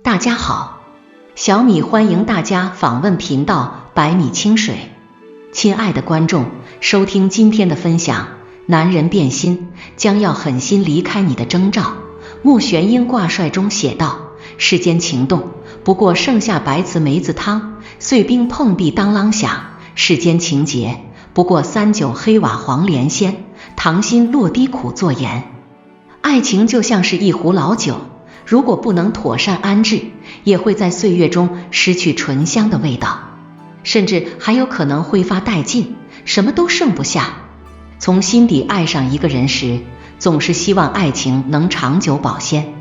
大家好，小米欢迎大家访问频道百米清水。亲爱的观众，收听今天的分享，男人变心，将要狠心离开你的征兆。木玄阴卦帅中写道，世间情动，不过剩下白瓷梅子汤，碎冰碰壁当啷响。世间情结，不过三九黑瓦黄连鲜，糖心落滴苦作盐。爱情就像是一壶老酒，如果不能妥善安置，也会在岁月中失去醇香的味道，甚至还有可能挥发殆尽，什么都剩不下。从心底爱上一个人时，总是希望爱情能长久保鲜，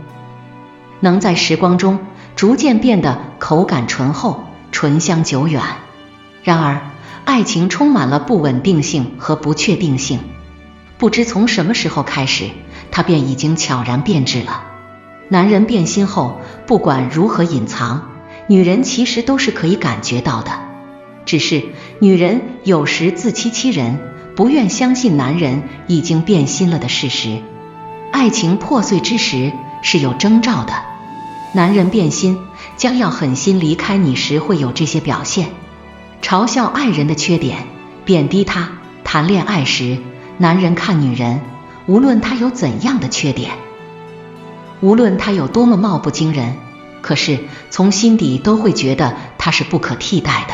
能在时光中逐渐变得口感醇厚，醇香久远。然而，爱情充满了不稳定性和不确定性，不知从什么时候开始，它便已经悄然变质了。男人变心后，不管如何隐藏，女人其实都是可以感觉到的。只是女人有时自欺欺人，不愿相信男人已经变心了的事实。爱情破碎之时是有征兆的，男人变心将要狠心离开你时会有这些表现：嘲笑爱人的缺点，贬低他。谈恋爱时，男人看女人，无论她有怎样的缺点，无论她有多么貌不惊人，可是从心底都会觉得她是不可替代的。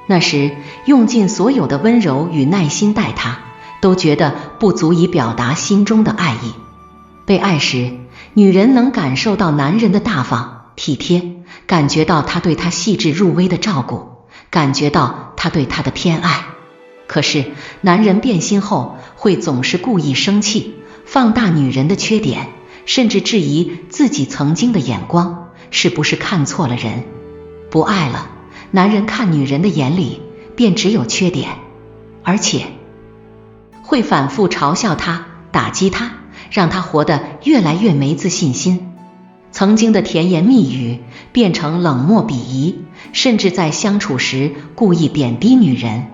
那时用尽所有的温柔与耐心待她，都觉得不足以表达心中的爱意。被爱时，女人能感受到男人的大方体贴，感觉到他对她细致入微的照顾，感觉到他对她的偏爱。可是男人变心后，会总是故意生气，放大女人的缺点，甚至质疑自己曾经的眼光，是不是看错了人。不爱了，男人看女人的眼里便只有缺点，而且会反复嘲笑她，打击她，让她活得越来越没自信心。曾经的甜言蜜语变成冷漠鄙夷，甚至在相处时故意贬低女人。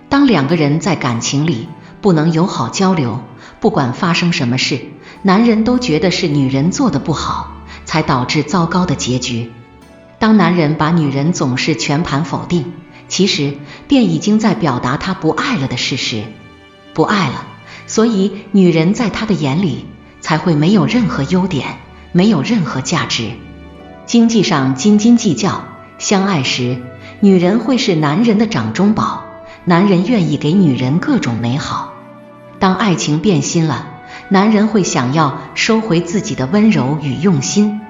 当两个人在感情里不能友好交流，不管发生什么事，男人都觉得是女人做得不好，才导致糟糕的结局。当男人把女人总是全盘否定，其实便已经在表达他不爱了的事实。不爱了，所以女人在他的眼里才会没有任何优点，没有任何价值。经济上斤斤计较，相爱时，女人会是男人的掌中宝，男人愿意给女人各种美好。当爱情变心了，男人会想要收回自己的温柔与用心。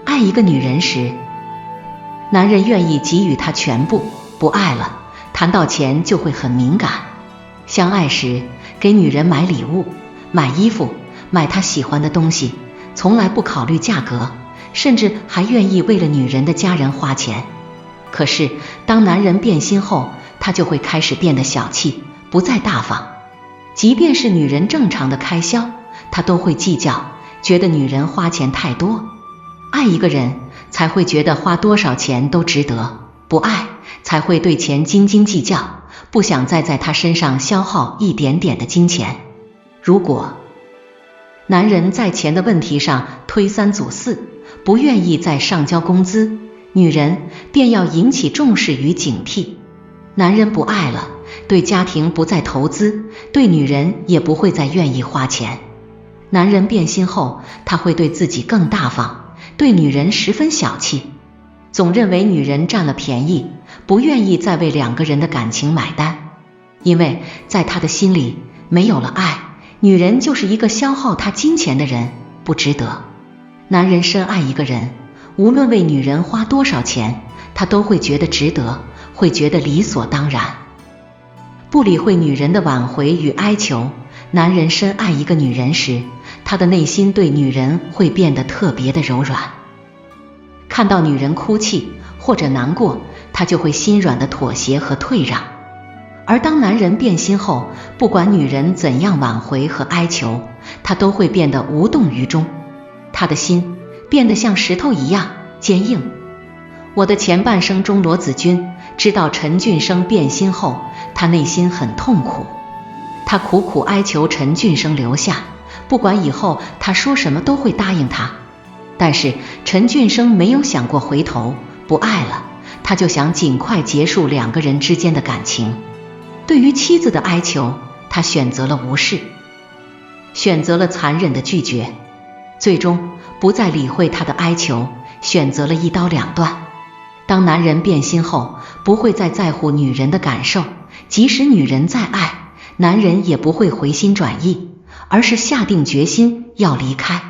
爱一个女人时，男人愿意给予她全部；不爱了，谈到钱就会很敏感。相爱时，给女人买礼物、买衣服、买她喜欢的东西，从来不考虑价格，甚至还愿意为了女人的家人花钱。可是当男人变心后，他就会开始变得小气，不再大方。即便是女人正常的开销，他都会计较，觉得女人花钱太多。爱一个人才会觉得花多少钱都值得，不爱才会对钱斤斤计较，不想再在他身上消耗一点点的金钱。如果男人在钱的问题上推三阻四，不愿意再上交工资，女人便要引起重视与警惕。男人不爱了，对家庭不再投资，对女人也不会再愿意花钱。男人变心后，他会对自己更大方，对女人十分小气，总认为女人占了便宜，不愿意再为两个人的感情买单。因为在他的心里，没有了爱，女人就是一个消耗他金钱的人，不值得。男人深爱一个人，无论为女人花多少钱，他都会觉得值得，会觉得理所当然。不理会女人的挽回与哀求，男人深爱一个女人时，他的内心对女人会变得特别的柔软。看到女人哭泣或者难过，他就会心软的妥协和退让。而当男人变心后，不管女人怎样挽回和哀求，他都会变得无动于衷，他的心变得像石头一样坚硬。我的前半生中，罗子君知道陈俊生变心后，他内心很痛苦，他苦苦哀求陈俊生留下，不管以后他说什么都会答应他。但是陈俊生没有想过回头，不爱了，他就想尽快结束两个人之间的感情。对于妻子的哀求，他选择了无视，选择了残忍的拒绝，最终不再理会他的哀求，选择了一刀两断。当男人变心后，不会再在乎女人的感受，即使女人再爱，男人也不会回心转意，而是下定决心要离开。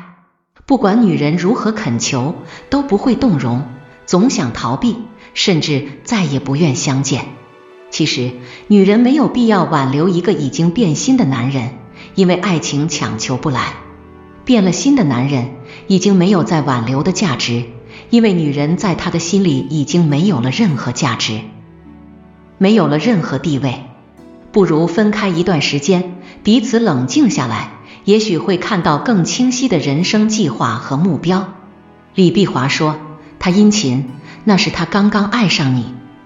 不管女人如何恳求，都不会动容，总想逃避，甚至再也不愿相见。其实，女人没有必要挽留一个已经变心的男人，因为爱情强求不来。变了心的男人已经没有再挽留的价值，因为女人在他的心里已经没有了任何价值，没有了任何地位。不如分开一段时间，彼此冷静下来，也许会看到更清晰的人生计划和目标。李碧华说，他殷勤，那是他刚刚爱上你；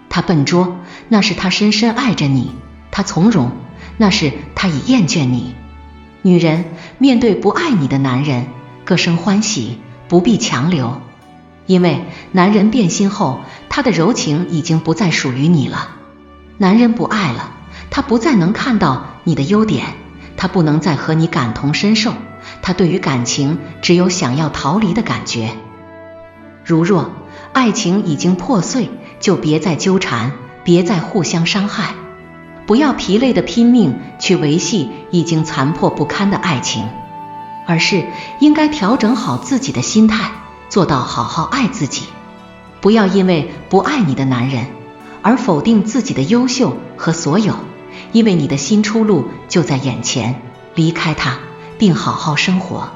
他笨拙，那是他深深爱着你；他从容，那是他已厌倦你。女人面对不爱你的男人，各生欢喜，不必强留。因为男人变心后，他的柔情已经不再属于你了。男人不爱了，他不再能看到你的优点，他不能再和你感同身受，他对于感情只有想要逃离的感觉。如若爱情已经破碎，就别再纠缠，别再互相伤害，不要疲累的拼命去维系已经残破不堪的爱情，而是应该调整好自己的心态，做到好好爱自己。不要因为不爱你的男人而否定自己的优秀和所有，因为你的新出路就在眼前，离开他，并好好生活。